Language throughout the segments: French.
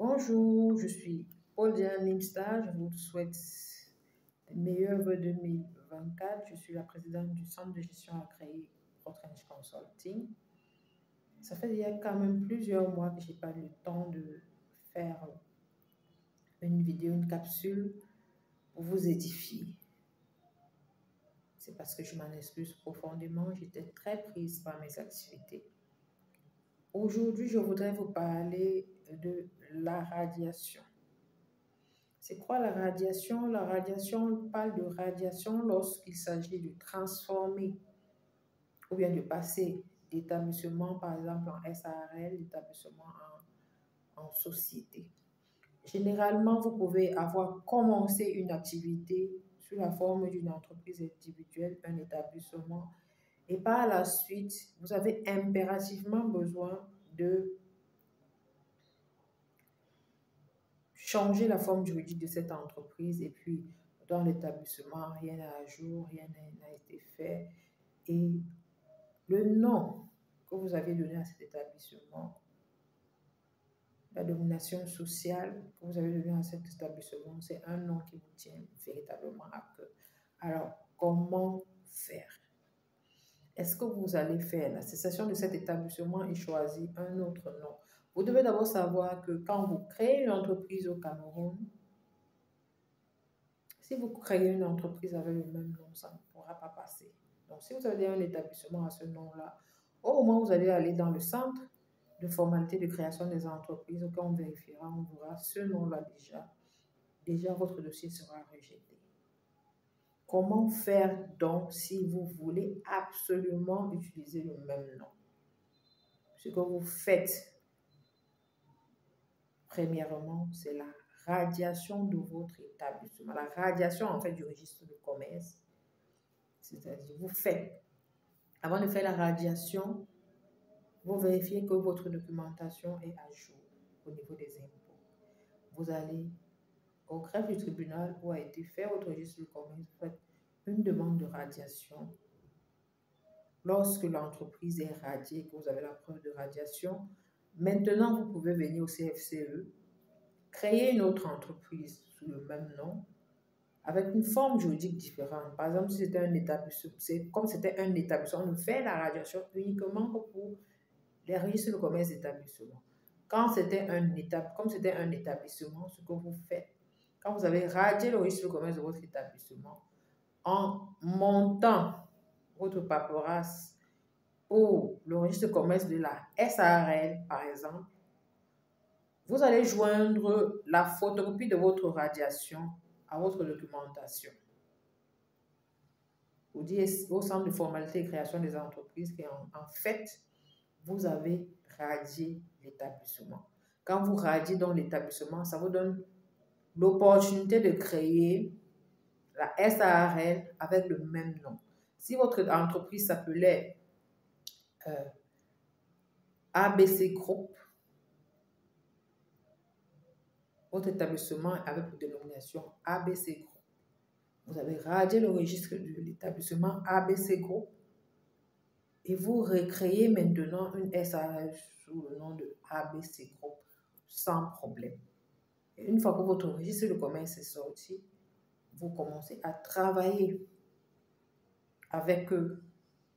Bonjour, je suis Pauline Limstar. Je vous souhaite les meilleurs vœux 2024. Je suis la présidente du centre de gestion à créer Rotrange Consulting. Ça fait il y a quand même plusieurs mois que je n'ai pas eu le temps de faire une vidéo, une capsule pour vous édifier. C'est parce que je m'en excuse profondément. J'étais très prise par mes activités. Aujourd'hui, je voudrais vous parler de la radiation. C'est quoi la radiation? La radiation, on parle de radiation lorsqu'il s'agit de transformer ou bien de passer d'établissement, par exemple en SARL, d'établissement en société. Généralement, vous pouvez avoir commencé une activité sous la forme d'une entreprise individuelle, un établissement, et par la suite, vous avez impérativement besoin de changer la forme juridique de cette entreprise, et puis dans l'établissement, rien n'est à jour, rien n'a été fait, et le nom que vous avez donné à cet établissement, la domination sociale que vous avez donnée à cet établissement, c'est un nom qui vous tient véritablement à cœur. Alors, comment faire? Est-ce que vous allez faire la cessation de cet établissement et choisir un autre nom? Vous devez d'abord savoir que quand vous créez une entreprise au Cameroun, si vous créez une entreprise avec le même nom, ça ne pourra pas passer. Donc, si vous avez un établissement à ce nom-là, au moment où vous allez aller dans le centre de formalité de création des entreprises, quand on vérifiera, on verra ce nom-là déjà votre dossier sera rejeté. Comment faire donc si vous voulez absolument utiliser le même nom? Ce que vous faites, premièrement, c'est la radiation de votre établissement. La radiation, en fait, du registre de commerce. C'est-à-dire, vous faites, avant de faire la radiation, vous vérifiez que votre documentation est à jour au niveau des impôts. Vous allez au greffe du tribunal où a été fait votre registre de commerce, vous faites une demande de radiation. Lorsque l'entreprise est radiée, que vous avez la preuve de radiation, maintenant vous pouvez venir au CFCE, créer une autre entreprise sous le même nom, avec une forme juridique différente. Par exemple, si c'était un établissement, comme c'était un établissement, on fait la radiation uniquement pour les registres de commerce d'établissement. Comme c'était un établissement, ce que vous faites, quand vous avez radié le registre de commerce de votre établissement, en montant votre paperasse pour le registre de commerce de la SARL, par exemple, vous allez joindre la photocopie de votre radiation à votre documentation. Vous dites au centre de formalité et création des entreprises qu'en fait, vous avez radié l'établissement. Quand vous radiez dans l'établissement, ça vous donne l'opportunité de créer la SARL avec le même nom. Si votre entreprise s'appelait ABC Group, votre établissement avec pour dénomination ABC Group. Vous avez radié le registre de l'établissement ABC Group et vous recréez maintenant une SARL sous le nom de ABC Group sans problème. Et une fois que votre registre de commerce est sorti, vous commencez à travailler avec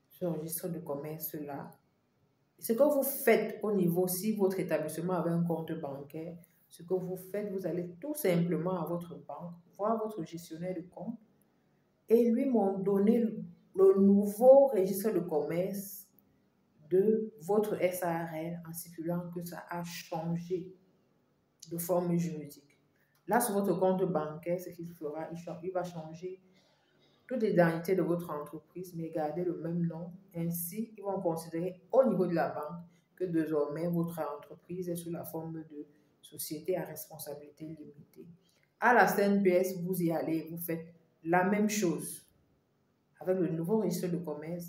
ce registre de commerce-là. Ce que vous faites au niveau, si votre établissement avait un compte bancaire, ce que vous faites, vous allez tout simplement à votre banque, voir votre gestionnaire de compte et lui m'ont donné le nouveau registre de commerce de votre SARL en stipulant que ça a changé de forme juridique. Là, sur votre compte bancaire, ce qu'il fera, il va changer toute l'identité de votre entreprise, mais garder le même nom. Ainsi, ils vont considérer au niveau de la banque que désormais votre entreprise est sous la forme de société à responsabilité limitée. À la CNPS, vous y allez, vous faites la même chose avec le nouveau registre de commerce,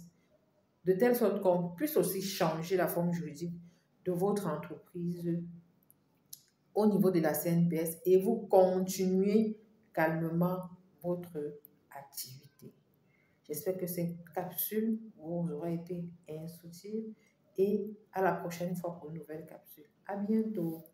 de telle sorte qu'on puisse aussi changer la forme juridique de votre entreprise au niveau de la CNPS et vous continuez calmement votre activité. J'espère que cette capsule vous aura été instructive et à la prochaine fois pour une nouvelle capsule. À bientôt.